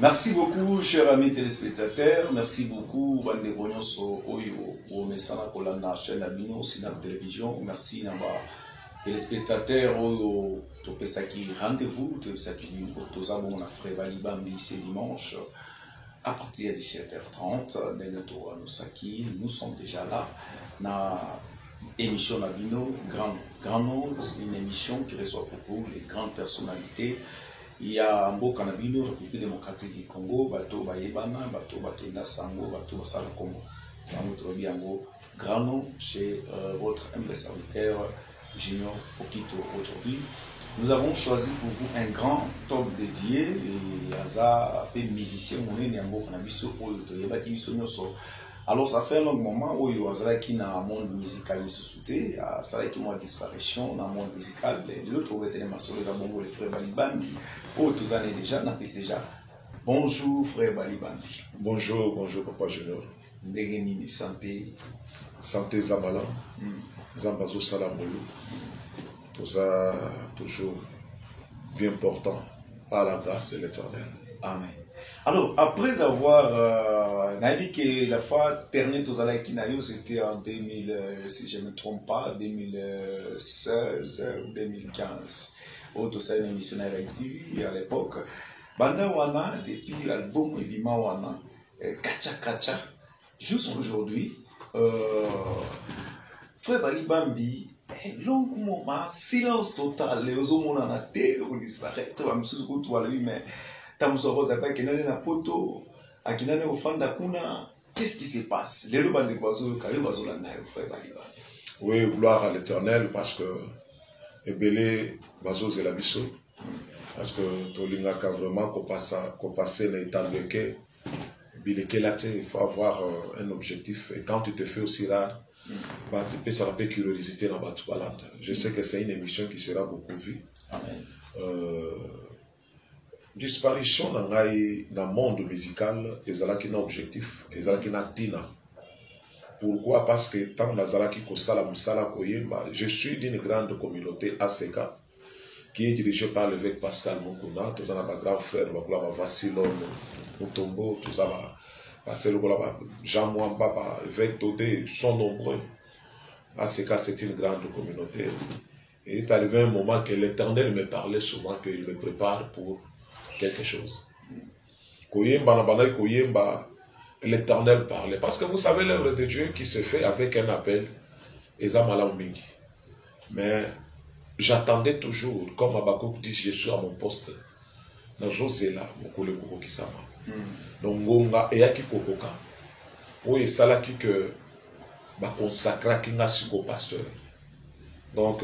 Merci beaucoup, chers amis téléspectateurs. Merci beaucoup, Bande Bonyoso, Oyo, au Messana Kolana, chaîne Abino, aussi dans la télévision. Merci, Namba, téléspectateurs, Oyo, Topesaki, rendez-vous, Topesaki, Tozabo, on a fait Valibambi, c'est dimanche, à partir de 17h30, Negato, Anosaki, nous sommes déjà là, na émission Abino, Grand Nom, une émission qui reçoit pour vous les grandes personnalités. Il y a Mboka Nabino, République démocratique du Congo, Bato Bayebana, Bato Bakenda Sango, Bato Basala Congo. Notre biango grand nom chez votre humble serviteur Junior Okito. Aujourd'hui, nous avons choisi pour vous un grand talk dédié. Et Aza, un musicien, on est Mboka Nabiso, alors ça fait un long moment où il y a qui dans le monde musical se soutient, ça a été une disparition dans le monde musical. L'autre veterinaire m'a sauvé la bongo, les frères Balibandi. Oh, tous années déjà, n'appuie déjà. Bonjour frère Balibandi. Bonjour, bonjour papa Junior. Ndegeni santé. Santé Zamala. Zambazo Salamolo. Tout ça, toujours bien portant par la grâce de l'Éternel. Amen. Alors, après avoir dit que la fois dernière, c'était en 2000, si je ne me trompe pas, 2016 ou 2015. Autre scène émissionnaire à l'époque. Banda Wana, depuis l'album Ebima Wana, Kacha Kacha, juste aujourd'hui, Frère Balibambi, un long moment, silence total, les hommes ont en terre, on disparaît, mais qu'est-ce qui se passe? Oui, gloire à l'Éternel, parce que Ebele Bazo Zelabiso, parce que Tolingaka vraiment qu'on passe l'état de quai, il faut avoir un objectif, et quand tu te fais aussi rare, bah, tu peux s'arrêter curiosité dans Batu Balade. Je sais que c'est une émission qui sera beaucoup vue. Disparition dans le monde musical, ils ont un objectif, ils ont un tina. Pourquoi? Parce que tant que je suis d'une grande communauté ACK qui est dirigée par l'évêque Pascal Mukuna, tout ça ma grand frère, Vassilon, Mutombo, tout ça, Jean Mwamba, évêque Todé, sont nombreux. ACK c'est une grande communauté. Et il est arrivé un moment que l'Éternel me parlait souvent qu'il me prépare pour quelque chose. L'Éternel parlait. Parce que vous savez, l'œuvre de Dieu qui se fait avec un appel, mais j'attendais toujours, comme Abakouk dit, je suis à mon poste. Dans Josela, donc Ngonga et Yaki Kokoka. Oui, c'est là que consacra Kinga Siko pasteur. Donc,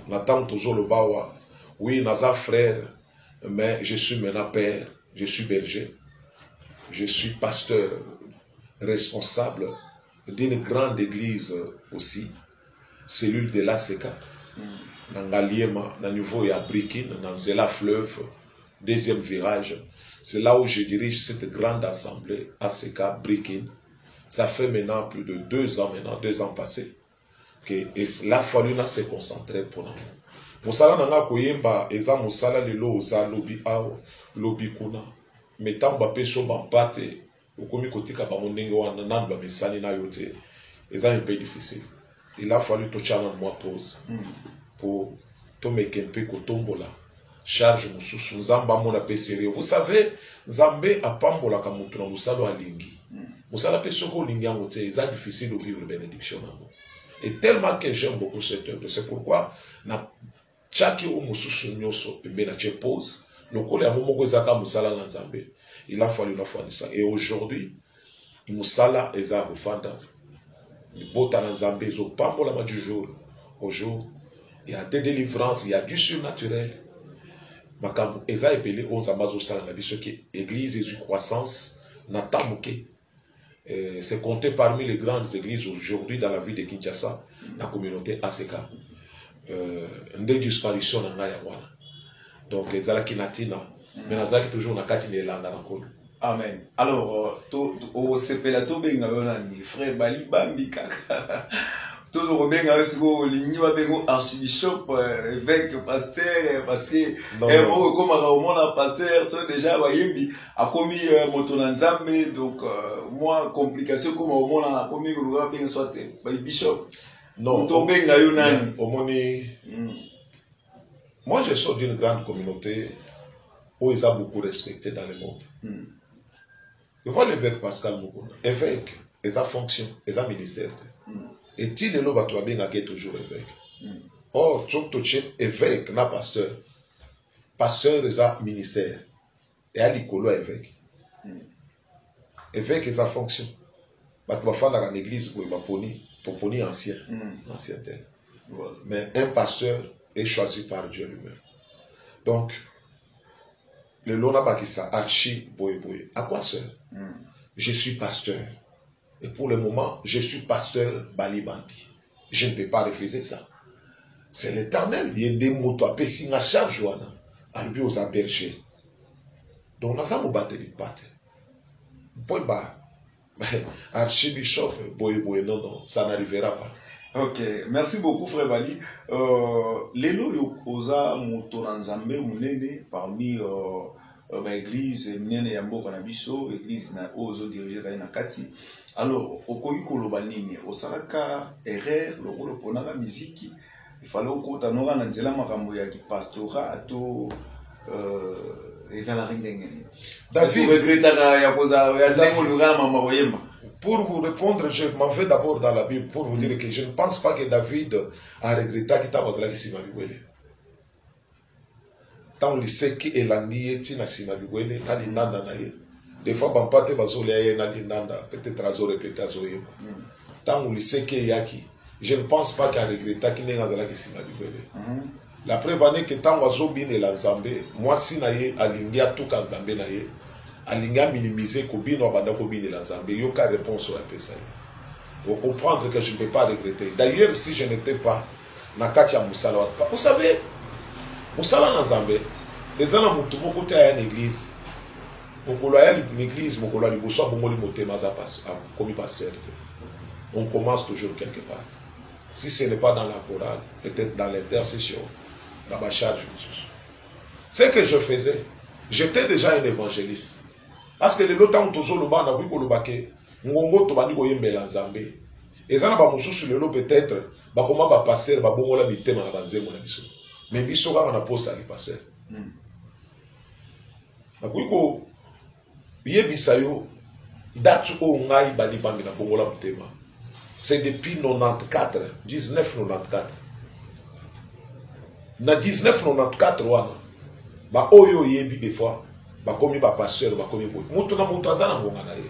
j'attends toujours le Bawa. Oui, Naza frère. Mais je suis maintenant père, je suis berger, je suis pasteur, responsable d'une grande église aussi, cellule de l'ACK, dans Galiema, dans le niveau et à Brikin, dans Zela Fleuve, deuxième virage. C'est là où je dirige cette grande assemblée ACK Brikin. Ça fait maintenant plus de 2 ans, 2 ans passés, et là, il fallu se concentrer pour nous. Musala nanga koyemba eza musala lelo oza lobi ao lobi kuna metamba peso bampate okomi kotika bango ndenge wana nanu ba mesani na yote eza un peu difficile. Il a fallu to challenge moi pause pour to mekempe kotombola charge mususu nzamba mona pe sérieux. Vous savez Nzambe apambola ka mutu na musala alingi musala peso ko lingi ngote eza difficile de vivre bénédiction nango. Et tellement que j'aime beaucoup cette œuvre, c'est pourquoi na chaque umususu nyoso ebe na pause lokole ya momoko ezaka musala na Nzambe. Il a fallu la fois de ça. Et aujourd'hui musala eza kufanda bota na Nzambe zo pambola ma du jour au jour. Il y a des délivrances, il y a du surnaturel. Makambo eza epele on Nzamba zo sala na biso ki église et croissance na tamuke. C'est compté parmi les grandes églises aujourd'hui dans la ville de Kinshasa, la communauté ACK. Nde disparition na ngai ya wana. Donc ezalaki natina mais nazalaki toujours na kati na elanga na nkolo. Amen. Alors au sepela to benga yona ni frère Balibambi kaka. Tout le monde a signé archibishop, évêque, pasteur, parce que comme un pasteur, c'est déjà a commis motonanzambe, donc moi complication comme au monde a commis le soit bishop. Non, moi je sors d'une grande communauté où ils ont beaucoup respecté dans le monde. Je vois l'évêque Pascal Mukuna, évêque, ils ont fonction, ils ont ministère. Et il est là, tu as bien toujours évêque. Or, tu es évêque, n'a pasteur. Pasteur, ils ont ministère. Et à l'école, évêque. Évêque, ils ont fonction. Tu vas faire dans l'église pour poni ancien. Ancien tel. Mais un pasteur est choisi par Dieu lui-même. Donc, le lona bakisa archi boye boye. À quoi sert? Je suis pasteur. Et pour le moment, je suis pasteur Bali Bambi. Je ne peux pas refuser ça. C'est l'Éternel. Il y a des mots à pesser à chaque jour. À lui aux bergers. Donc, nous avons battu les pattes. Point bas. Archibishop, boye boye, non, ça n'arrivera pas. Ok, merci beaucoup, frère Bali. Lelo yokoza motonanzambe munene parmi l'église minene ya mboka na biso, église na ozo diriger za na kati. Alors, okoki koloba nini, osalaka erreur lokolo ponaka miziki, il fallait okota noka na nzela makambo ya pastora to ezala ringenge. David regretaka ya koza ya ndengo lugana mama boyemba. Pour vous répondre, je m'en vais d'abord dans la Bible pour vous dire que je ne pense pas que David a regretté qu'il t'a montré que Sima Biwele. Tant le sait qu'il est l'annier, Tina Sima Biwele, Nali Nanda Naye. Des fois, Bampate Bazolé, Nali Nanda, peut-être Azo répété Azoye. Tant le sait qu'il y a qui. Je ne pense pas qu'il a regretté qu'il n'est pas là que Sima Biwele. La preuve est que tant Azo bin et l'Anzambé, moi si Naye, Alingia tout Kanzambé Naye. Alinga minimiser Kobino Abanda Kobine Lanzambe, yoka réponse au FSA. Vous comprendre que je ne peux pas regretter. D'ailleurs, si je n'étais pas Nakatia Moussala, vous savez, Moussala Lanzambe, les gens ont tout beaucoup à une église. L'église, on commence toujours quelque part. Si ce n'est pas dans la chorale, peut-être dans l'intercession, dans ma charge. Ce que je faisais, j'étais déjà un évangéliste. Parce que le temps où on a vu que ngongo to bandi ko yembela nzambe ezana ba mususu lelo peut-être ba koma ba pasteur ba bongola bitema na banzemo na biso mais biso ka na posa ki pasteur ba kuiko yebisa yo date o ngai bali bambi na bongola bitema c'est depuis 1994 na 1994 wana ba oyo yebi des fois bakomi ba pasteur bakomi boy mutu na mutu azana ngonga na ye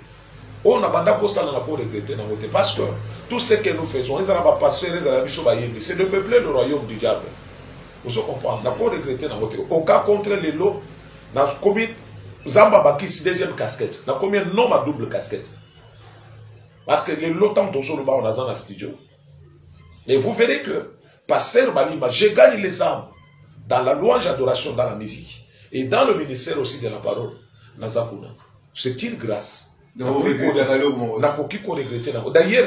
on a banda ko sala na pour regretter na moté parce que tout ce que nous faisons les ba pasteur les ala biso ba yebi c'est de peupler le royaume du diable vous comprenez na pour regretter na moté au cas contre les lots na komi zamba bakisi deuxième casquette na combien non ma double casquette parce que les lots tant toujours le ba on a dans la studio et vous verrez que pasteur Balima je gagne les âmes dans la louange adoration dans la musique et dans le ministère aussi de la parole, c'est une grâce. D'ailleurs,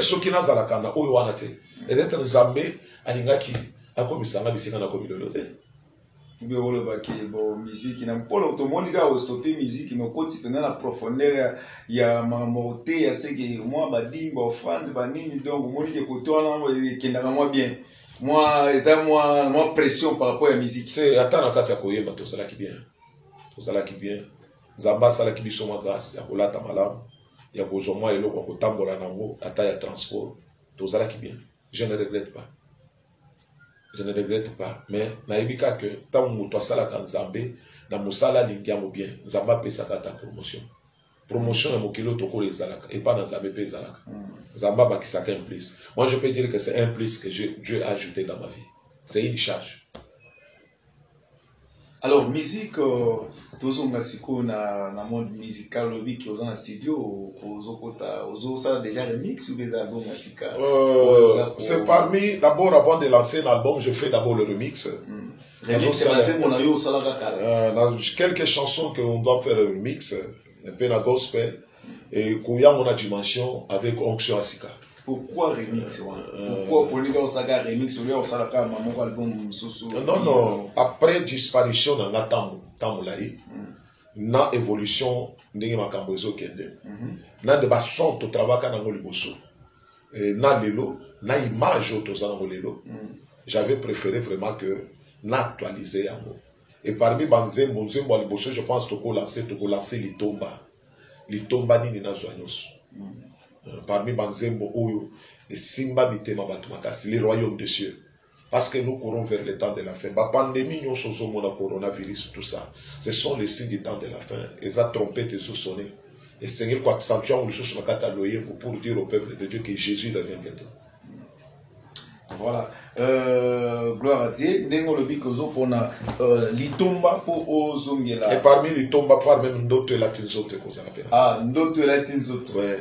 ce qui n'a pas la et d'être Zambé, Alingaki, a commis ça, a mis la communauté. Musique, n'a pas l'automonica au stopper musique, mais quand tu tenais la profondeur, il y a ma morté, il y a ce que moi, Badim, offrande, Banini, donc, moi, qui est qui n'a pas bien. Moi, moi, pression par rapport à la musique. C'est attends, la carte à Koye, tout ça là qui vient. Tout ça là qui vient. Zamba, ça là qui vient, grâce, il y a Kolata Malam, il y a Bozoma et l'eau, Tambola Nango, à taille à transport. Tout ça là qui vient. Je ne regrette pas. Je ne regrette pas. Mais, naïbika que, tant que moutoua sala kan Zambé, na moussala lingiamo bien, Zamba paie sa carte promotion. Promotion est mon kilo toko les zalaka, et pas dans Zambé paie zalaka. Zamba bakisaka un plus. Moi, je peux dire que c'est un plus que Dieu a ajouté dans ma vie. C'est une charge. Alors, musique, tous on a siko na monde musical lobby qui est en studio, ça déjà remix ou des albums asika. C'est parmi, d'abord avant de lancer un album, je fais d'abord le remix. Quelques chansons qu'on doit faire le remix, un peu la gospel, et Kouya on a dimension avec onction asika. Pourquoi remix? Pourquoi pour les gars, ça a remix? Ça a un album. Non. Après disparition dans la Tamulaï, na évolution ndenge makambo ezokende. Na de bason to travail kana ngo liboso. Na lelo, na image autoza na lelo. J'avais préféré vraiment que na actualiser yango. Et parmi banzembo nzembo liboso, je pense toko lancer Litomba nini na zoanyos. Parmi banzembo oyo et simba mitema batu makasi les royaumes des cieux. Parce que nous courons vers le temps de la fin. La pandémie, nous sommes au coronavirus, tout ça. Ce sont les signes du temps de la fin. Ils ont trompé tes sous sonné. Et Seigneur, quoi, accentuant le chose pour dire au peuple de Dieu que Jésus revient bientôt. Voilà. Gloire à Dieu. Nous le bicozo pour Litomba pour Ozongela. Et parmi Litomba, par même d'autres latinzote que ça appelle. Ah, d'autres latinzote. Ouais.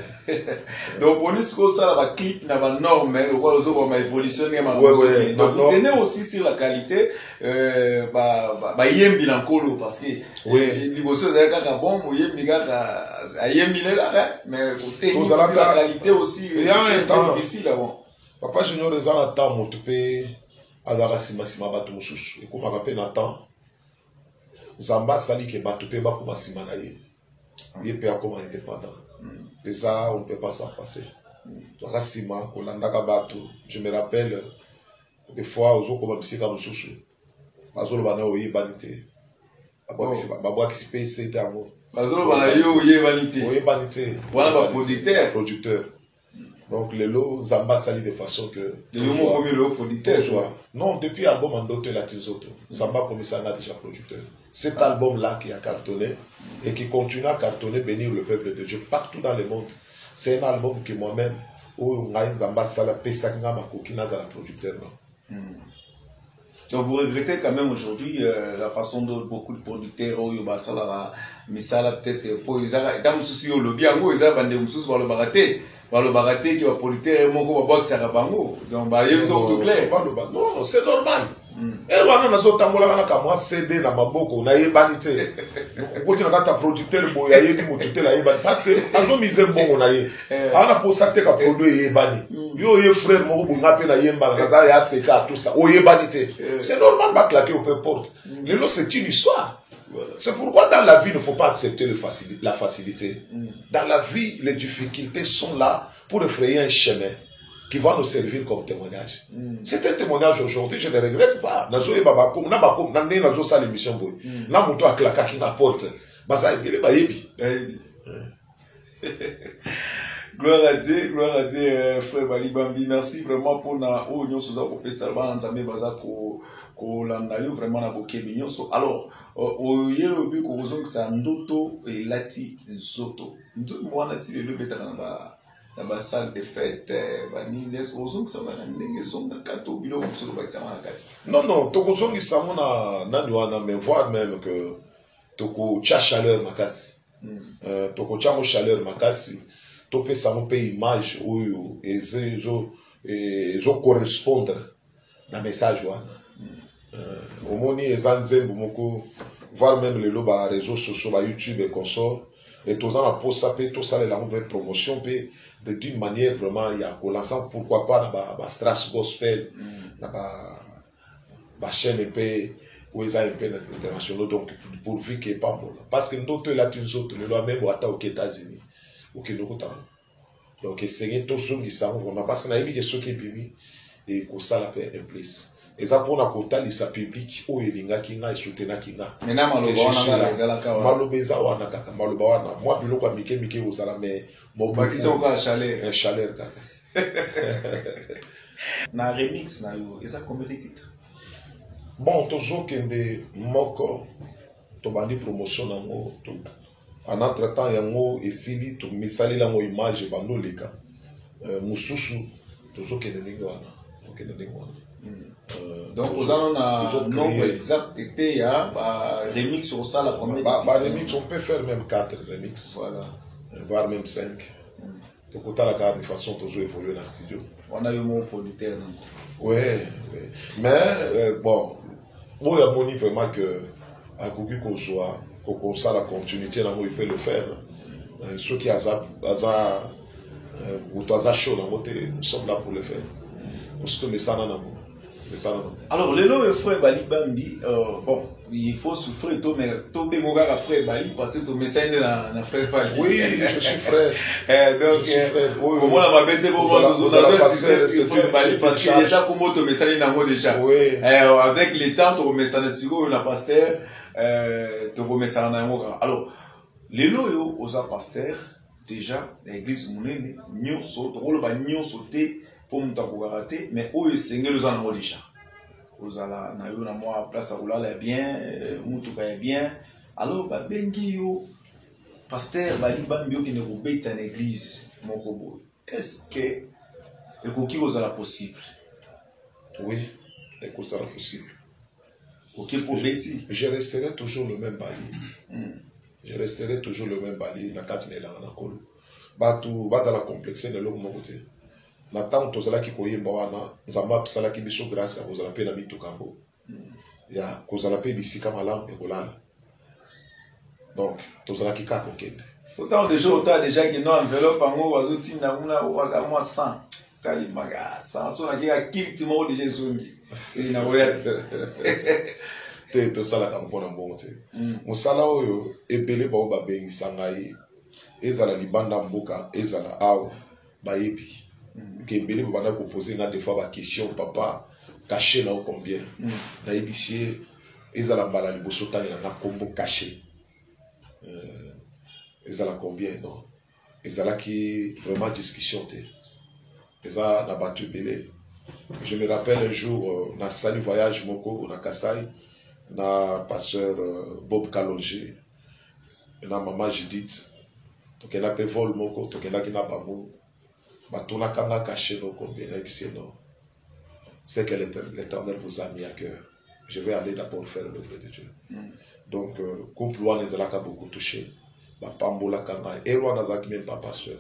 Donc pour nous, ça va clip, n'a pas norme, le roi Ozo va évolutionner. Ouais. Donc vous tenez aussi sur la qualité, yembi l'ancolo parce que les bosses d'ailleurs bon, yembi yembi là, mais vous tenez la qualité aussi. Il y a un temps difficile avant. Papa Junior les ans attend mon tupé azara sima batu mususu et comme on rappelle attend Zamba sali ke batu pe ba kuma sima na ye il peut comme indépendant et ça on peut pas s'en passer donc sima kolanda ka batu je me rappelle des fois ozo comme bisika mususu bazolo bana oyi banité babwa qui c'est d'amour bazolo bana yo oyi banité voilà ba producteur. Donc, les lots, Zamba sali de façon que. Non, depuis l'album Andoto et Latinzoto, Zamba Komissa a déjà producteur. Cet album-là qui a cartonné et qui continue à cartonner, bénir le peuple de Dieu partout dans le monde. C'est un album que moi-même, où Zamba Sala Pesanga Makokina a la producteur. Donc vous regrettez quand même aujourd'hui la façon dont beaucoup de producteurs ont eu Misala peut-être pour ils ont souci au lobby en gros ils ont bandé musus par le baraté qui va producteur mon go box à Rabango donc bah ils sont tout clair non c'est normal et wana nazo tambola kana ka moi CD na maboko na yebanité ko tina kata producteur boya yebi motuté la yebani parce que azo mise bongo na ye ana pour ça te ka produit yebani yo ye frère mo bunga pe na yemba na za ya seka tout ça o yebanité c'est normal ba claquer au peu porte lelo c'est une histoire. C'est pourquoi dans la vie il ne faut pas accepter la facilité. Dans la vie les difficultés sont là pour effrayer un chemin qui va nous servir comme témoignage. C'est un témoignage aujourd'hui, je ne regrette pas. Nazo e baba ko na bako na ndé nazo sa l'émission boy. Na moto aklaka ki na porte. Baza ebele ba yebi. Gloire à Dieu, frère Balibambi. Merci vraiment pour na o nyoso za ko pesa ba nzambe baza ko landa yo vraiment na bokebi nyoso. Alors, o yelo bi ko kozongisa ndoto et lati zoto. Ndoto mwana ti le beta na ba salle de fête bani les kozongisa na ndenge zonga kato bilo ko solo ba kisama kati. Non, to kozongisa mona nani wana mais voir même que toko cha chaleur makasi. Toko cha mo chaleur makasi. Topé ça nous paye image ou ezo correspondre na message wana. Au moni ezanzembo moko voir même les loba réseaux sociaux ba YouTube et consort et tous en la poste ça peut tout ça la nouvelle promotion peut d'une manière vraiment il y a l'ensemble pourquoi pas na ba strass gospel na ba chaîne EP ou les AMP internationaux donc pourvu qu'il n'y ait pas bon parce que d'autres là tu autres le loi même ou aux États-Unis ok donc c'est tout ce qui s'en vraiment parce qu'on a vu que ceux qui bibi et que ça la paix en place et ça pour la quota de sa public ou elinga kinga et soutenir kinga maintenant malobeza wana kaka maloba wana moi biloko ya mike ozala mais mobakisa oka chaleur kaka na remix na yo eza combien de titres bon tozokende moko tobandi promotion nango en entre-temps yango esili to misali lango image bandoleka mususu tozokende ndenge wana donc vous en a nombre exact était ya remix sur ça la première remix on peut faire même 4 remix voilà voire même 5 donc autant la garde de façon toujours évoluer dans le studio on a eu mon producteur ouais mais bon moi il moni vraiment que à Gougou qu'on soit comme ça la continuité là il peut le faire ceux qui a Nous sommes là pour le faire. Alors, le lot frère Bali Bambi, bon, il faut souffrir, mais tout le monde a frère Bali parce que tout le monde a frère Bali. Oui, je suis frère. Donc, je suis frère. Oui, comment la mabete pour moi, nous avons frère Bali parce qu'il est là comme autre message dans déjà. Oui. Avec les temps, tu remets ça sur la pasteur, tu remets ça dans alors, les lots aux pasteurs, déjà, l'église mounene, nous sommes, nous sauter pour nous rater, mais où est Seigneur nous en a déjà. Vous allez, na yo na moi place à rouler bien, mutuka est bien. Alors, bah bengi yo, pasteur Bali Bambio qui ne roubait en église, mon robot. Est-ce que le coquille vous a possible? Oui, le coquille sera possible. Ok, pour Betty. Je resterai toujours le même Bali. Je resterai toujours le même Bali. La carte n'est là en accord. Bah tout, bah dans la complexité de l'homme mon côté. Maintenant, tous ceux qui connaissent Bawana, nous avons appris qui biso grâce à vous allez payer la mitu kambo. Ya, vous allez payer ici comme alam et voilà. Donc, tous ceux qui ka kokende. Autant déjà qui n'ont enveloppe en haut, aux outils na una ou à moi 100. Kalimaga 100. So na qui a kilti mo déjà zongi. C'est na voya. Tout ça là comme pour un bon côté. Musala oyo ebele ba ba bengi sangai. Ezala libanda mboka, ezala awo ba yebi. Que Bélé va vous poser des fois la question, papa, caché là ou combien? Na ébicier, ils allaient bala les bossotans et la combo caché. Ils allaient combien? Non. Ils allaient qui vraiment discussion. Ils allaient battu Bélé. Je me rappelle un jour, na salut voyage moko, na Kassai, na pasteur Bob Kalonji, na maman Judith, donc elle a fait vol moko, donc elle a qui n'a pas mou. Batona kanga caché nos combien non. C'est que l'Éternel vous a mis à cœur. Je vais aller d'abord faire l'œuvre de Dieu. Donc, couple loin les alaka beaucoup touché. Pambola kanga et loin nazaki même pas pasteur.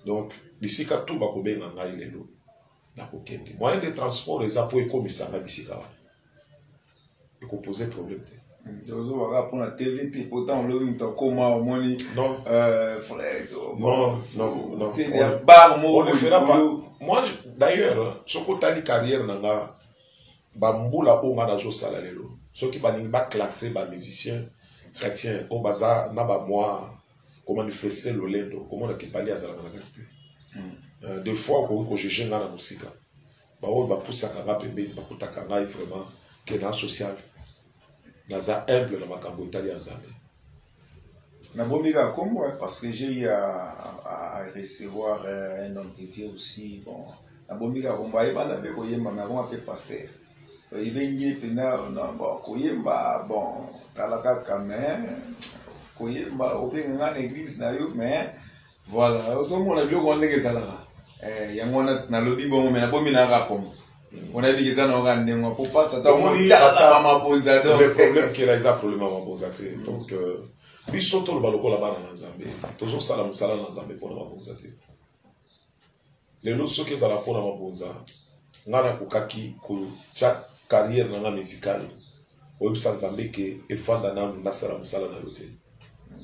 Donc, bisika tout ba kobe nganga ilelo. Na kokende. Moyen de transport les appuis comme ça na bisika. Et qu'on posait problème. Pour la TV, pourtant on l'a comment money. Non. Non. On ne fera pas. Moi, d'ailleurs, ce que tu as dit carrière, nanga, bamboula ou manajo salalelo. Ceux qui ba classé ba musicien chrétien au bazar na ba moi comment manifester le lendo, comment on a kipali à zalanga na des fois ko je jenga na musika. Ba o ba poussa kanga pembe ba kutaka ngai vraiment que na social. Naza humble dans ma cambo italien Zambie. Nabomika comme parce que j'ai eu à recevoir un homme de Dieu aussi. Bon, Nabomika comme bah il va n'avoir koyemba mais on appelle pasteur. Il vient pena bon koyemba bon talaka kamé koyemba au bien dans l'église na yo mais voilà. Au sommet on a bien qu'on est là. Yangona na lobby bon mais Nabomina rakom. On a dit que ça n'a rien de pour pas ça. Le problème qu'il y a, il y a un problème à Mabonzate. Donc, ils sont tous les balocos là-bas dans Zambie. Toujours ça, la moussala dans Zambie pour Mabonzate. Les autres, ceux qui sont là pour Mabonzate, n'ana kukaki ku chaque carrière dans la musicale. Au Zambie qui est fan d'ana nasara moussala na yote.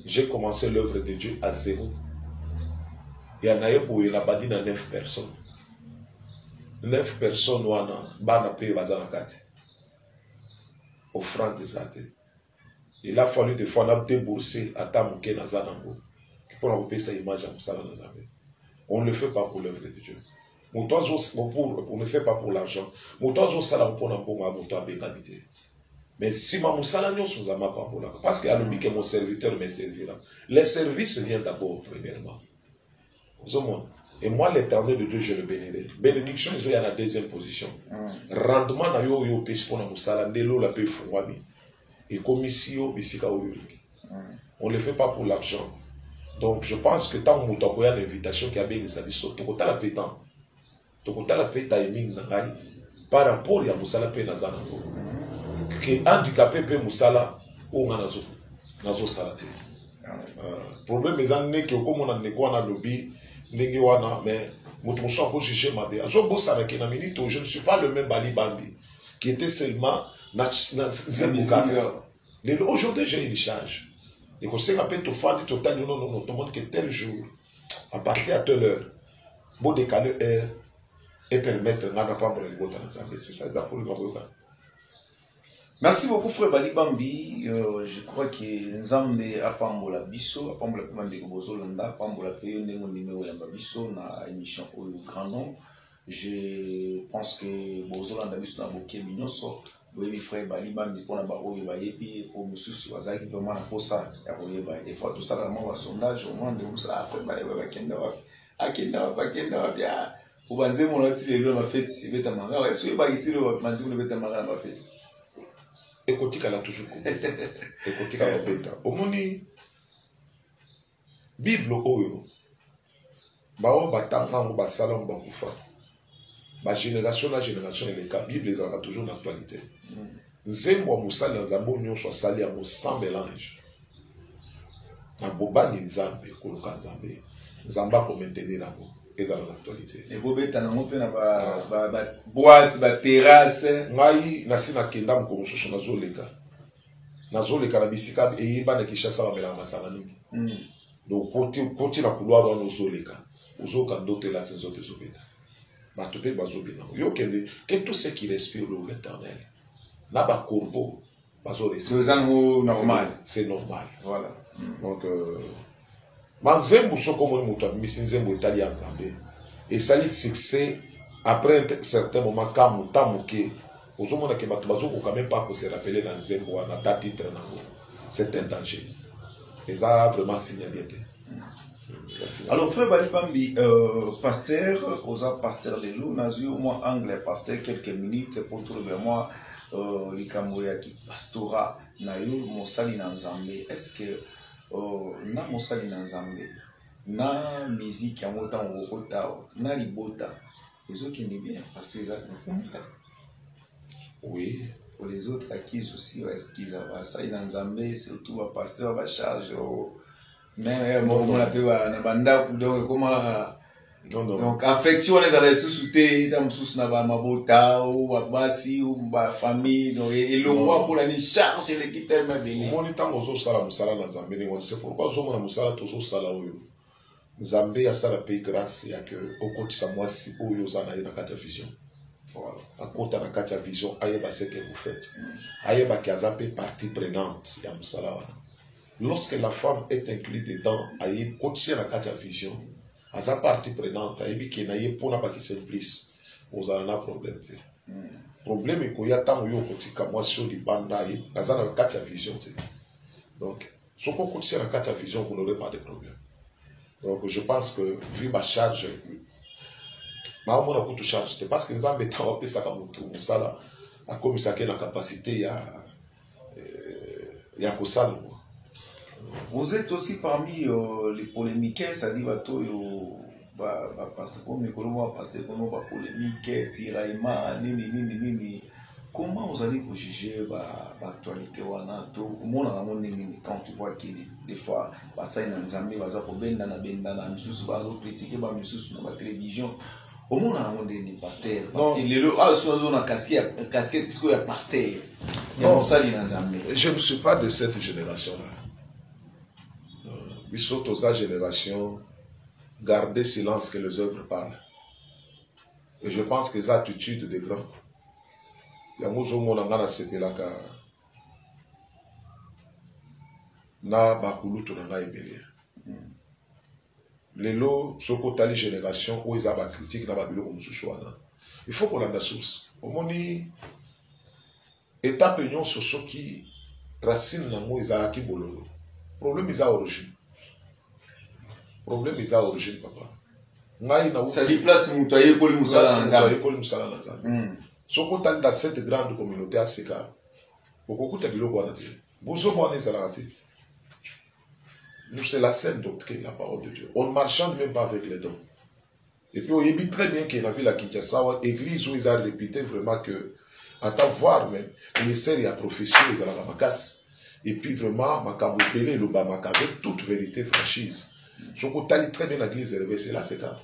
J'ai commencé l'œuvre de Dieu à zéro. Il y en a eu pour la badine à 9 personnes. 9 personnes wana bana pe bazana kati offrande des athées. Il a fallu des fois débourser à tamuke na zanango pour enlever sa image à musala na Zambie. On ne le fait pas pour l'œuvre de Dieu. On ne le fait pas pour l'argent. Mais si ma musala nyo sous ama pas pour parce qu'il a le que mon serviteur me servira. Les services viennent d'abord premièrement. Et moi, l'Éternel de Dieu, je le bénirai. Bénédiction, il y a la deuxième position. Rendement, na yo yo pesi pour la musala, nelo la paix fouami. Et comme ici, bisika oyuri. On ne le fait pas pour l'argent. Donc, je pense que tant que tu as une invitation qui a bien des avis, tu as la pétan. Tu as la pétan par rapport à musala paix na zanango. Que handicapé paix musala ou nazo salate. Problème est que comme on a négocié dans le lobby. Mais je ne suis pas le même Bali Bambi qui était seulement aujourd'hui j'ai une charge. Et qu'on sait qu'après tout faire total non tout le monde que tel jour à partir à telle heure bon décaler air et permettre à n'a pas pour les bottes dans Zambie. C'est ça les apôtres de Merci beaucoup frère Bali Bambi. Je crois que Nzambe apambola biso, apambola pe mande bozolanda, apambola pe ndenge numéro ya biso na émission au grand nom. Je pense que bozolanda biso na boke binyonso. Oui frère Bali Bambi pona ba oyo ba yepi au mususu azaki vraiment na posa ya koyeba. Des fois tout ça vraiment ba sondage au moins de ça frère Bali ba kenda wa. Akenda wa kenda wa bia. Ubanze mo lati lelo ma fête, beta manga. Est-ce que ba isilo manzi mo beta manga ma fête? Ekotika la toujours ekotika la beta omoni bible oyo bao batanga ngo basala ngo bakufa ba génération na génération eleka bible ezalaka toujours na actualité nzembo wa musali na nzambe nyonso asali yango sans mélange na bobani nzambe koluka nzambe nzambe akomaintenir yango ezala na actualité et bobeta na mo pe na ba boîte ba terrasse ngai nasina kenda mkomo soso nazoleka na bisika eyeba na Kinshasa bamela masala mingi donc côté na couloir wana ozoleka ozoka ndoto elati nzoto ezobeta bato mpe bazobina yo kende que tout ce qui respire l'éternel na bakorbo bazorespire normal c'est normal voilà donc banzembo soko moni moto abimisi nzembo etali ya nzambe esali succès après un certain moment quand muta moke ozomona ke bato bazokoka même pas se rappeler na nzembo wana ta titre nango c'est un danger eza vraiment signalé te. Alors frère Bali Bambi pasteur oza pasteur lelo nazui au moins anglais pasteur quelques minutes pour trouver moi likambo ya ki pastora na yo mosali na nzambe est-ce que na mosali na nzambe na musique ya mota ngokota na libota ezokende bien parce que ça oui pour les autres acquis aussi est-ce qu'ils avaient ça dans nzambe surtout ba pasteur ba charge mais on a fait na banda donc comment donc affection les allait sous-souter dans sous na ba mabota ou basi ou ba famille donc et le roi pour la ni charge les qui tellement bien mon temps ozo sala musala na nzambe ni on sait pourquoi zo mona musala tozo sala oyo nzambe ya sala pe grâce ya que okotisa mwasi oyo zana na kata vision voilà akota na kata vision ayeba ce que vous faites ayeba kaza pe partie prenante ya musala wana. Lorsque la femme est inclue dedans ayeba kotisa na kata vision aza partie prenante ayebi ke na ye pona ba ki simplice ozala na problème te problème ko ya tango yo kotika mwasi o libanda aza na kata vision te donc soko kotisa na kata vision vous n'aurez pas de problème. Donc je pense que vu ma charge maomona kutu charge te parce que nzambe tawa pesa ka mutu musala akomisa ke na capacité ya kosala. Vous êtes aussi parmi les polémiques, c'est-à-dire bato pasteur comme Nicolas pasteur comme polémique tiraillement nini. Comment vous allez juger l'actualité wana to mona na nini quand tu vois que des fois ça ina nzambe baza ko benda na misusu ba critiquer ba misusu na télévision au monde na nini pasteur parce que lelo sozo na casquette isko ya pasteur ya mosali na nzambe. Je ne suis pas de cette génération là. Biso sa génération garder silence que les œuvres parlent. Et je pense que c'est l'attitude des grands. Yango zomona ngana sepelaka na bakulutu na ngai ebele lelo soko tali génération oyo eza bacritique na babiloko mosusu wana il faut kolanda source omoni étape nyonso soki racine nango ezalaki bololo problème eza origine papa ngai na ça dit place mutu ayekoli musala na nzambe soko tali dans cette grande communauté à Seka okokuta biloko wana te bozo mwana ezalaka te. Nous c'est la sainte doctrine, la parole de Dieu. On ne marchande même pas avec les dons. Et puis on dit très bien qu'il y avait la Kinshasa, l'église où ils ont répété vraiment que en tant voir même les séries à prophétie ils allaient à casse. Et puis vraiment makabopele le bamaka avec toute vérité franchise. Soko tali très bien l'église élevée c'est là c'est quand.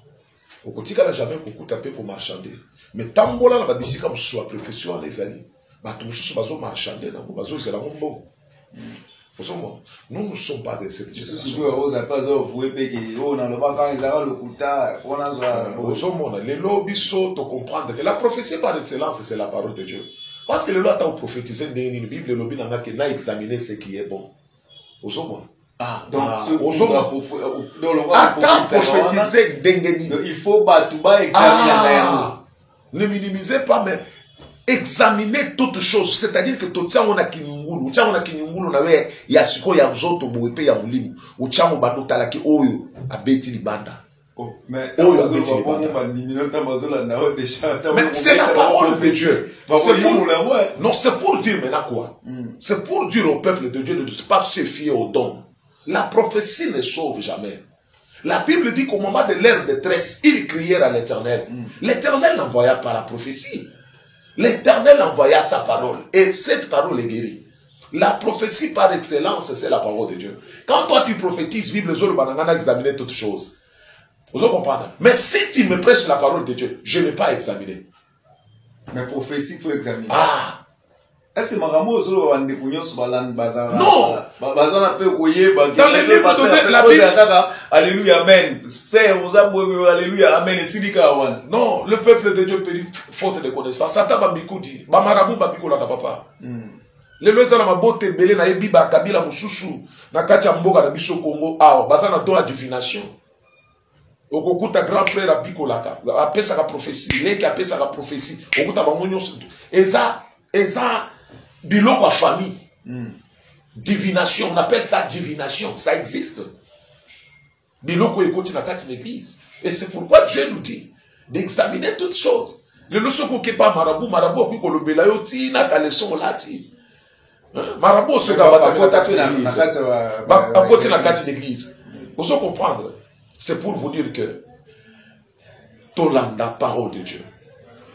Au quotidien là jamais beaucoup tapé pour marchander. Mais tambola la babisika soit profession les alliés. Ba tout mususu bazo marchander na bazo ezala ngombo. Nous ne sommes pas de cette génération. Les lobbies sont de comprendre que la prophétie par excellence, c'est la parole de Dieu. Parce que le loi a prophétisé dans la Bible, le lobby n'a examiné ce qui est bon. Ah, donc, prophétiser il faut examiner. Ne minimisez pas, mais examiner toutes choses. C'est-à-dire que tout ça, on a kinungulu. On a kinungulu, na we, ya siko ya mzoto, boepe ya mulimu. Ucha mo bando talaki oyo, abeti li banda. Mais c'est la parole de Dieu. Non, c'est pour dire maintenant quoi? C'est pour dire au peuple de Dieu de ne pas se fier aux dons. La prophétie ne sauve jamais. La Bible dit qu'au moment de leur détresse, ils crièrent à l'Éternel. L'Éternel envoya par la prophétie. L'Éternel envoya sa parole. Et cette parole est guérie. La prophétie par excellence, c'est la parole de Dieu. Quand toi tu prophétises, vive les autres, on a examiné toutes choses. Vous comprenez? Mais si tu me prêches la parole de Dieu, je n'ai pas examiné. Mais prophétie, il faut examiner. Ah! Est-ce que Maramo Zolo va bazar? Non! Bazar peut couiller, dans les livres de la Bible. Alléluia, amen. Frère, vous avez alléluia, amen. Non, le peuple de Dieu périt faute de connaissance. Satan va m'écouter. Bamarabu va m'écouter, papa. Les lois de la botte belé na ebiba kabila mususu na kacha mboka na biso Congo. Ah, bazar na don la divination. Okukuta grand frère abikolaka. Apesa ka prophétie. Leki apesa ka prophétie. Okuta bamonyo. Eza biloko à famille. Divination, on appelle ça divination, ça existe. Biloko ekoti na kati l'église. Et c'est pourquoi Dieu nous dit d'examiner toutes choses. Le leçon qu'on pas marabout, qui kolobela yo ti na ka leçon lati. Marabout se gaba à côté na kati l'église. Vous allez comprendre. C'est pour vous dire que tolanda parole de Dieu.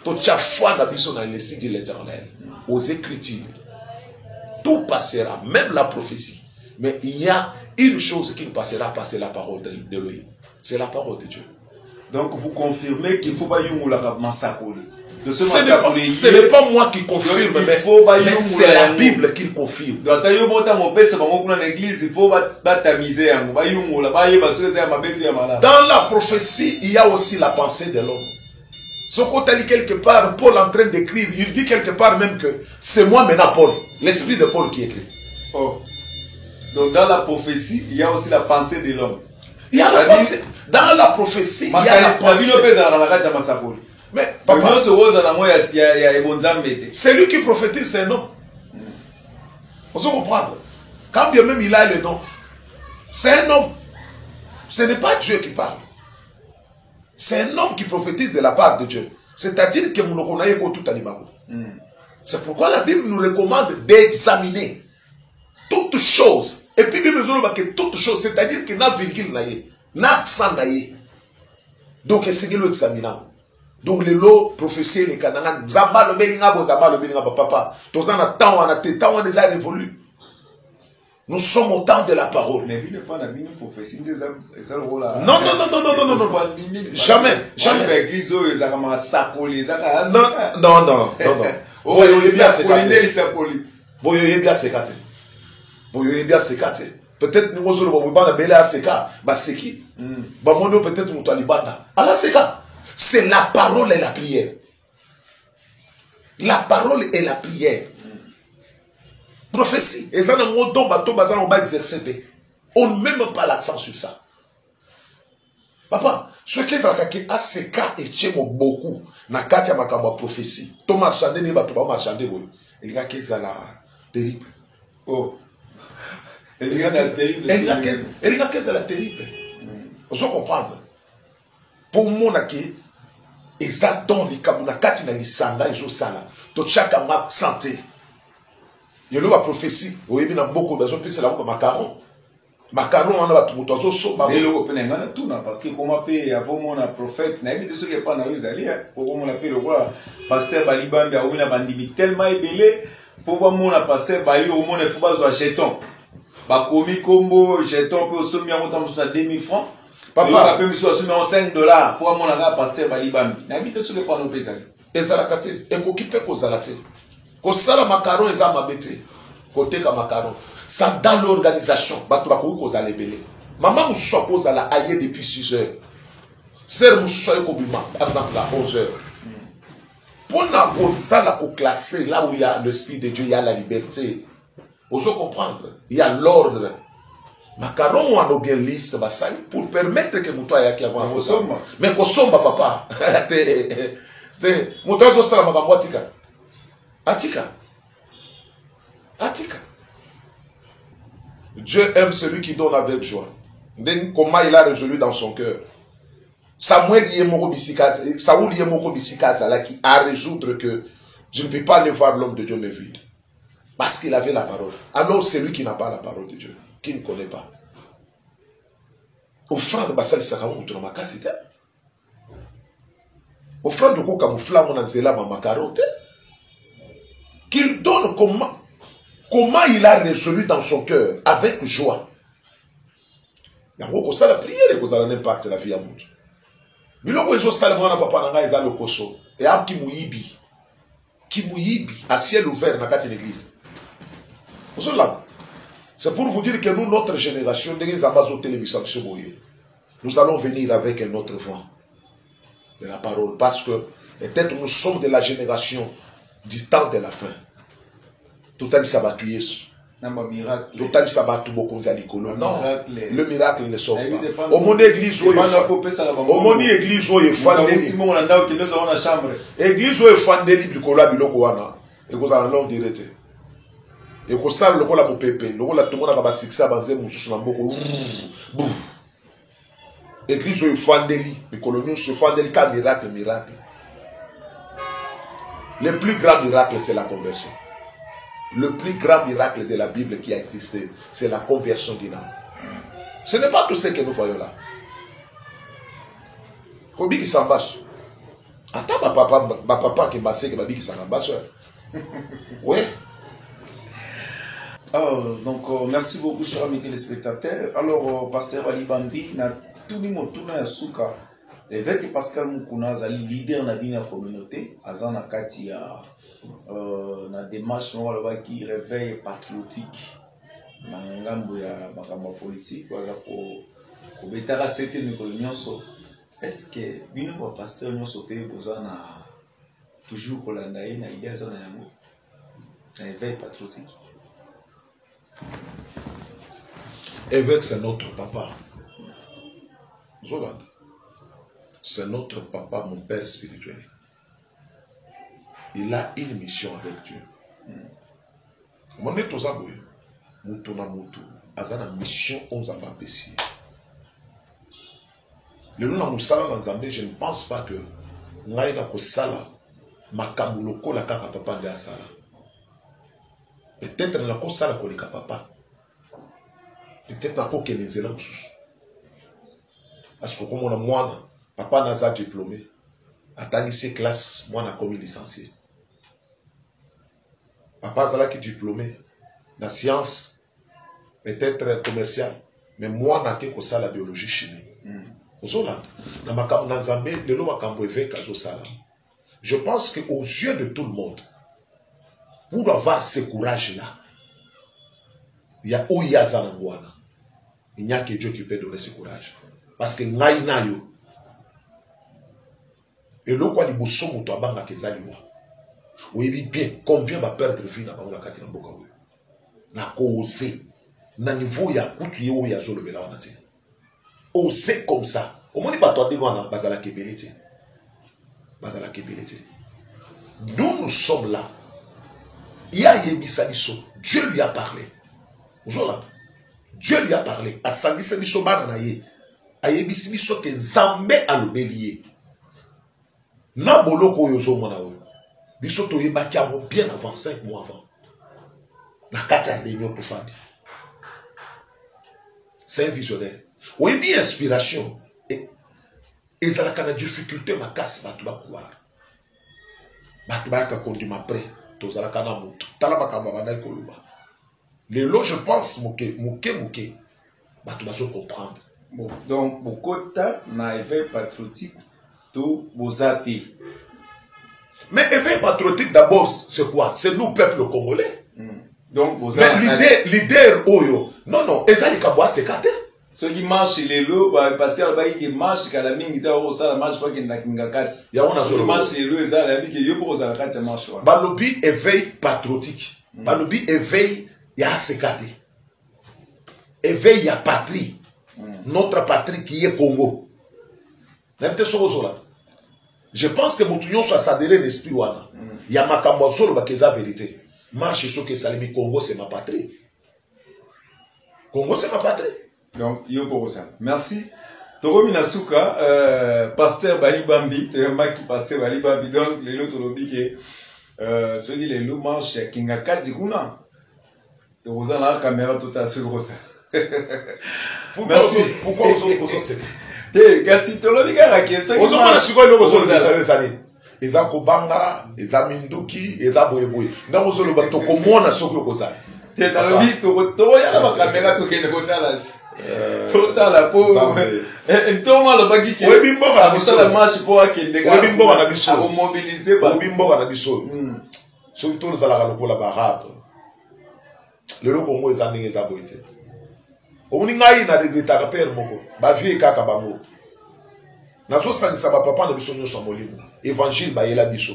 Tocha foi na biso na l'esprit de l'Éternel. Aux Écritures. Tout passera, même la prophétie. Mais il y a une chose qui ne passera pas, c'est la parole d'Elohim. C'est la parole de Dieu. Donc vous confirmez qu'il ne faut pas y avoir massacre. Ce n'est pas moi qui confirme, mais c'est la Bible qui confirme. Dans la prophétie, il y a aussi la pensée de l'homme. Ce qu'on a dit quelque part, Paul est en train d'écrire, il dit quelque part même que c'est moi maintenant Paul, l'esprit de Paul qui écrit. Oh. Donc dans la prophétie, il y a aussi la pensée de l'homme. Il y a la pensée. Dans la prophétie, il y a la pensée. Mais papa, c'est lui qui prophétise, c'est un homme. Vous comprendre? Quand bien même il a le nom, c'est un homme. Ce n'est pas Dieu qui parle. C'est un homme qui prophétise de la part de Dieu. C'est-à-dire que nous ne connaissons pas tout animal. C'est pourquoi la Bible nous recommande d'examiner toutes choses. Et puis, Bible nous dit que toutes choses, c'est-à-dire qu'il n'y a virgule, n'a accent. Donc, c'est ce que nous examinons. Donc, les lots prophéties, les canards, Zamba le Belinga, Zamba le Belinga, papa. Tous en attendant, on a déjà révolu. Nous sommes au temps de la parole. Mais il pas une prophétie. Non. Jamais. Peut-être nous c'est la parole et la prière. La parole et la prière. Prophétie. Et ça, on va exercer. On ne met même pas l'accent sur ça. Papa, ce qui est a ces cas et tient beaucoup. Na katia makamba prophétie. To marchander ne ba to ba marchander boyo. Il y a qu'est la terrible. Oh. Il y a qu'est la terrible. Vous comprendre. Pour mon aki, ça donne les kabuna kati na lisanga iso sala. To chaka ma santé. Il y a la prophétie. Vous voyez bien beaucoup de gens qui la macaron. Macaron on a tout mutozo so ba. Mais le openengana tout na parce que comment peut avoir mon prophète na évite ce qui est pas na yuzali pour comment l'appelle le roi pasteur Balibambi a wina bandimi tellement ébélé pour voir mon pasteur Bali au monde il faut pas jouer jeton. Ba komi combo jeton pour somme ya montant sur 2000 francs. Papa peut me sur $5 pour mon anga pasteur Balibambi. Na évite ce qui est pas na pezali. Ezala kate, ekokipe ko zalate. Ko sala macaron eza mabete. côté macaron. Ça dans l'organisation. Maman Moussou pose à la aïe depuis 6 heures. Sœur Moussou par exemple à 11 heures. Pour la classer là où il y a l'Esprit de Dieu, il y a la liberté. Vous comprendre. Il y a l'ordre. Macaron ou en bien liste pour permettre que Moutou ait qui avant. Mais Kosomba papa. Moutou a ça la magambo atika. Atika. Dieu aime celui qui donne avec joie. Comment il a résolu dans son cœur. Samuel Yemoko Bissikaza, Saoul Yemoko Bissikaza là qui a résoudre que je ne peux pas aller voir l'homme de Dieu me vide. Parce qu'il avait la parole. Alors c'est lui qui n'a pas la parole de Dieu, qui ne connaît pas. Offrande basali sakao utoma kasite. Offrande ko camoufla mon anzela ma macarote. Qu'il donne comment il a résolu dans son cœur avec joie. Yango ko sala prière ko sala n'impact la vie à monde. Biloko ezo sala mwana papa nanga eza lokoso et am ki muyibi à ciel ouvert na kati l'église. C'est pour vous dire que nous, notre génération, nous allons venir avec un autre vent de la parole. Parce que peut-être nous sommes de la génération du temps de la fin. Tout à l'heure, Total Sabat Bokonzalikolo. Non, le miracle ne sort pas. Au monde église où au monde église où il faut église où il faut des livres kola biloko wana et vous allez l'en dire. Et vous savez le kola bopépé, le kola tout le monde a ba sixa banze mususu na mboko. Église où il faut des livres, les coloniaux se font des miracle. Le plus grand miracle c'est la conversion. Le plus grand miracle de la Bible qui a existé, c'est la conversion d'une âme. Ce n'est pas tout ce que nous voyons là. Kobi qui s'embasse. Attends, ma papa qui m'a dit que Babi qui s'embasse. Oui. Donc, merci beaucoup, chers amis téléspectateurs. Alors, Pasteur Ali Bambi, na tout le monde ya suka. L'évêque Pascal Mukuna zali leader na la communauté, azana kati ya na démarche qui réveil patriotique na ngambo ya makambo politique waza ko betara certaines nyonso. Est-ce que bino ba pasteur nyonso pe bozana toujours kolanda na idée azana yango na éveil patriotique? Évêque c'est notre papa. Zoland. C'est notre papa, mon père spirituel. Il a une mission avec Dieu. Mon étosaboy, mutuna mutu, azana mission on a pas pessi. Le nom musala dans Zambie, je ne pense pas que ngaina ko sala makamuloko la kaka papa de asala. Peut-être na ko sala ko lika papa. Peut-être na ko kenenzela mususu. Parce que comme on a moine, papa n'a pas diplômé. Attendez ses classes, moi n'a commis licencié. Papa Zala qui diplômé. La science, peut-être commerciale. Mais moi n'a que ça la biologie chimie. Je pense qu'aux yeux de tout le monde, pour avoir ce courage-là, il y a Oyazanangwana. Il n'y a que Dieu qui peut donner ce courage. Parce que Naïnayo, et l'eau quoi liboso moto abanga kezaliwa. Oui bien combien va perdre vie na bango kati na mboka oyo. Na ko oser na niveau ya kutu yo ya zolo bela wana te. Oser comme ça. Au moins pas toi devant na bazala kebelete. Bazala kebelete. Nous sommes là. Il y a yebisa biso. Dieu lui a parlé. Zola. Dieu lui a parlé. Asangisa biso bana na ye. Ayebisi biso ke Nzambe alobeliye. Na boloko yozo mona oyo. Biso to yebaki amo bien avant 5 mois avant. Na kata réunion pour fandi. C'est un visionnaire. Oui bien inspiration et dans la difficulté ma casse batu ba couloir. Batu ba ka kondima près to zala kana moto. Tala makamba bana koluba. Les lots je pense moke batu ba so comprendre. Bon, donc Bokota na éveil patriotique tout bozati. Mais éveil patriotique d'abord c'est quoi? C'est nous peuple congolais. Donc, mais leader oyo. Non, non, ezali kabwa sekate. Ceux qui marchent les lots, parce qu'il y a marche quand la mingi ta osa la marche pas qu'il n'a qu'un kati. Ya on a zolo. Marche les lots, ça la mingi yo pour osa la kati marche. Balobi éveil patriotique. Balobi éveil ya sekate. Éveil ya patrie. Notre patrie qui est Congo. Je pense que Moutouyon soit s'adhérer l'esprit wana. Il y a makambo solo bakeza vérité. Marche sur que Salimi Congo c'est ma patrie. Congo c'est ma patrie. Donc yo pour ça. Merci. Toro Minasuka, pasteur Bali Bambi, tu es un mec qui pasteur Bali Bambi donc les lots tolobi que ceux qui les lots marchent à Kingaka Dikuna. Toro ça la caméra tout à sur ça. Merci. Pourquoi vous c'est kasi tolobika la question ozomona sikoyo loko zolesani eza kobanga eza minduki eza boyeboye ndako zoloba tokomona soki okozala te talobi tokoyala bakamera tokende kotala totala po ntoma lobaki ke oyebi mboka na biso la marche po akende oyebi mboka na biso mobiliser ba oyebi mboka na biso soki tozalaka lokola barabe lelo Kongo eza ndenge eza boye te omoni ngai na regretaka pere moko bavie kaka bango nazosangisa bapapa na biso nyonso ya molimo évangile bayela biso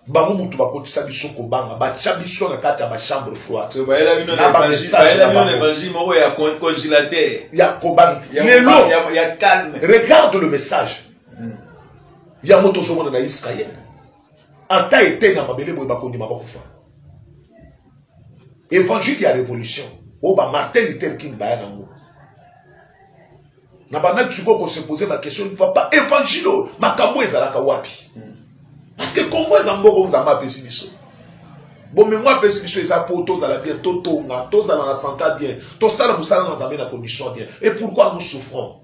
bango mutu bakotisa biso kobanga batya biso na kati ya bachambre froide bayela bino na évangile moko ya congélateur ya kobanga lelo ya calme. Regarde le message ya moto ozomona na Israël ata ete na mabele boye bakondima bakufa évangile ya révolution Oba Martin Luther King baya nango. Na bana tuko ko se poser ma question, il va pas évangile makambo ezalaka wapi. Parce que Congo ezamboko nzamba pesi biso. Bon mais moi pesi biso eza poto za la bien totonga, tozala na santé bien, to sala musala na nzambe na condition bien. Et pourquoi nous souffrons?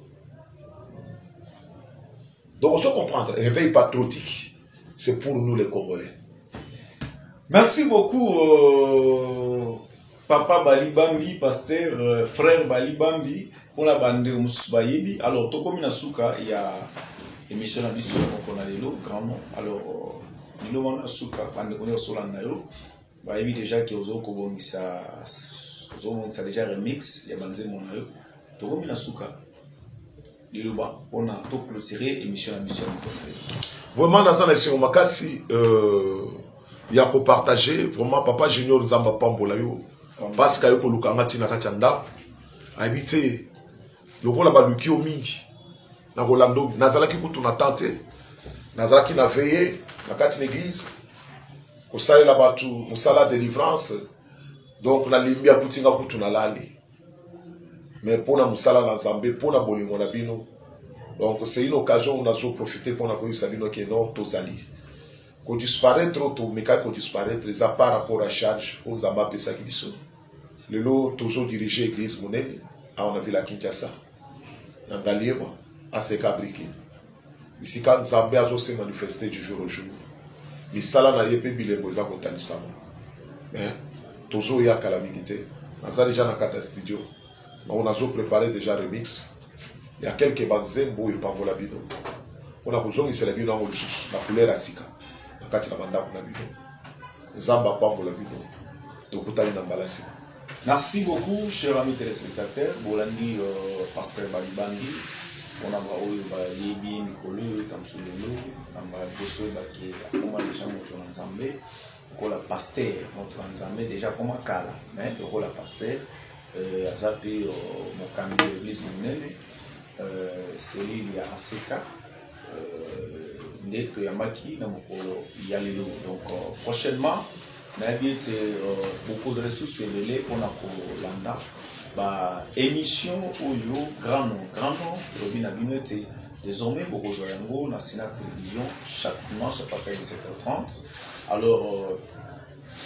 Donc on se comprendre, réveil patriotique, c'est pour nous les Congolais. Merci beaucoup Papa Bali Bambi, pasteur, frère Bali Bambi, pour la bande Mousbayebi. Alors, Toko Minasuka, il y a émission à Bissou, donc on a les lots, grand nom. Alors, Nilo Manasuka, bande Kono Solanayo, Bayebi déjà qui oso Kobongisa, ça déjà remix, il y a Banze Monayo. Toko Minasuka, Nilo Ba, on a tout clôturé, émission à Bissou. Vraiment, dans un émission, Makasi, il y a pour partager, vraiment, Papa Junior Zamba Pambolayo. Parce que yoko lukanga tina kachanda habité lokola baluki o mingi na Rolando nazalaki kutu na tante nazalaki na veillé na kati l'église ko salela batu musala délivrance donc na limbia kutinga kutu na lali mais pona musala na Nzambe pona bolingo na bino donc c'est une occasion on a so profiter pour na ko yisabino ke non tozali ko disparaître to meka ko disparaître ça par rapport à charge on Nzamba pesa kibiso. Le lot toujours dirigé l'église monnaie, on a vu la Kinshasa, dans Galieba, à Sekabriki. Ici, quand Zambé a aussi manifesté du jour au jour, Misala n'a pas pu les moza contre Nisama. Mais, toujours il y a calamité. On a déjà dans le studio, on a préparé déjà remix. Il y a quelques banzem beau et pavola bino. On a besoin de se lever dans la couleur à Sika. La carte de la banda pour la bino. Zamba pavola bino. Donc, vous avez dans Balassi. Merci beaucoup, chers amis téléspectateurs. Bolandi, pasteur Bali Bambi. On a vu Yebi, Mikolo, Tamsulolo, on a vu comment les gens montent en Zambé. La pasteur monte en Zambé déjà comme un Kala. Mais la pasteur, Azapi, Mokami de l'église Munene, c'est lui, il y a Aseka, Ndeko Yamaki, Yalilo. Donc, prochainement, on a beaucoup de ressources sur le lait pour la bah, émission Oyo, grand nom, Robin Abinote, désormais beaucoup de gens dans Sénat Télévision, chaque dimanche à partir de 17h30. Alors,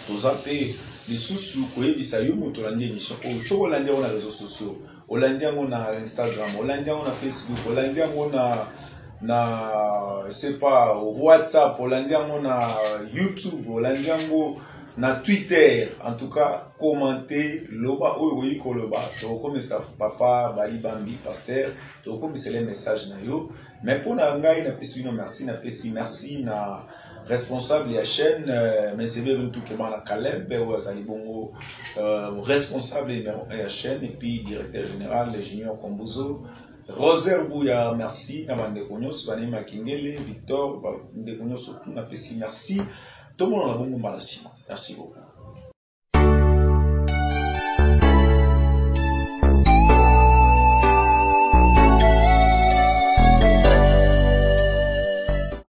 vous avez les sources où vous avez une émission. Au Hollandais, on a les réseaux sociaux. Au Hollandais, on a Instagram. Au Hollandais, on a Facebook. Au Hollandais, on a je sais pas, WhatsApp. Au Hollandais, on a YouTube. Au Hollandais, on na Twitter, en tout cas, commentez loba oyoyi koloba. Donc comme ça papa Bali Bambi pasteur, donc comme c'est les messages na yo. Mais pour na ngai na pesi no merci na pesi merci na responsable ya chaîne mesebe bintu kemana Caleb ou azali bongo responsable ya chaîne et puis directeur général Junior Kombuzo Roser Bouya merci na bande konyoso bani makingele Victor bande konyoso tuna pesi merci tout le monde na bongo malasima merci beaucoup